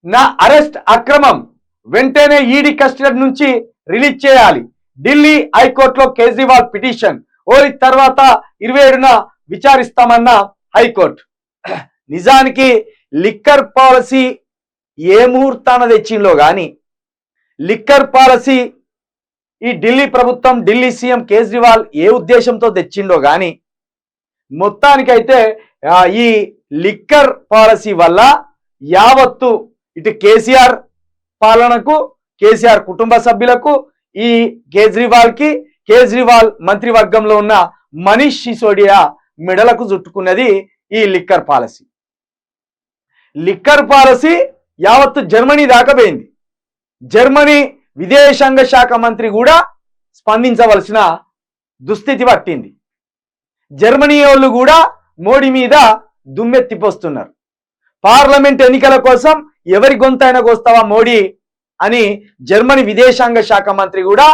నా అరెస్ట్ అక్రమం, వెంటనే ఈడీ కస్టడీ నుంచి రిలీజ్ చేయాలి. ఢిల్లీ హైకోర్టులో కేజ్రీవాల్ పిటిషన్. ఓరి తర్వాత 27న విచారిస్తామన్న హైకోర్టు. నిజానికి లిక్కర్ పాలసీ ఏ ముహూర్తాన తెచ్చిందో గాని, లిక్కర్ పాలసీ ఈ ఢిల్లీ ప్రభుత్వం, ఢిల్లీ సీఎం కేజ్రీవాల్ ఏ ఉద్దేశంతో తెచ్చిండో గాని, మొత్తానికైతే ఈ లిక్కర్ పాలసీ వల్ల యావత్తు ఇటు కేసీఆర్ పాలనకు, కేసీఆర్ కుటుంబ సభ్యులకు, ఈ కేజ్రీవాల్ మంత్రివర్గంలో ఉన్న మనీష్ సిసోడియా మెడలకు చుట్టుకున్నది ఈ లిక్కర్ పాలసీ. లిక్కర్ పాలసీ యావత్తు జర్మనీ దాకా పోయింది. జర్మనీ విదేశాంగ శాఖ మంత్రి కూడా స్పందించవలసిన దుస్థితి పట్టింది. జర్మనీ వాళ్ళు కూడా మోడీ మీద దుమ్మెత్తిపోస్తున్నారు. పార్లమెంట్ ఎన్నికల కోసం ఎవరి గొంతైనా కోస్తావా మోడీ అని జర్మనీ విదేశాంగ శాఖ మంత్రి కూడా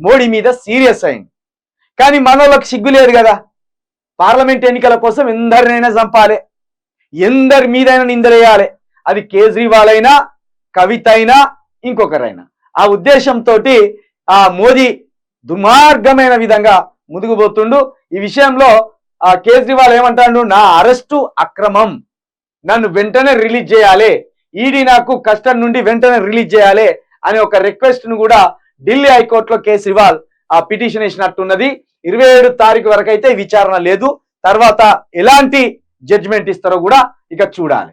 మోడీ మీద సీరియస్ అయింది. కానీ మనోళ్ళకి సిగ్గు లేదు కదా. పార్లమెంట్ ఎన్నికల కోసం ఎందరినైనా చంపాలి, ఎందరి మీదైనా నిందలేయాలి. అది కేజ్రీవాల్ అయినా, కవిత అయినా, ఇంకొకరైనా. ఆ ఉద్దేశంతో ఆ మోదీ దుర్మార్గమైన విధంగా ముందుకుపోతుండు. ఈ విషయంలో ఆ కేజ్రీవాల్ ఏమంటాడు, నా అరెస్టు అక్రమం, నన్ను వెంటనే రిలీజ్ చేయాలి, ఈడీ నాకు కస్టడీ నుండి వెంటనే రిలీజ్ చేయాలి అనే ఒక రిక్వెస్ట్ ను కూడా ఢిల్లీ హైకోర్టులో కేజ్రీవాల్ ఆ పిటిషన్ వేసినట్టున్నది. 27 తారీఖు వరకు అయితే విచారణ లేదు. తర్వాత ఎలాంటి జడ్జిమెంట్ ఇస్తారో కూడా ఇక చూడాలి.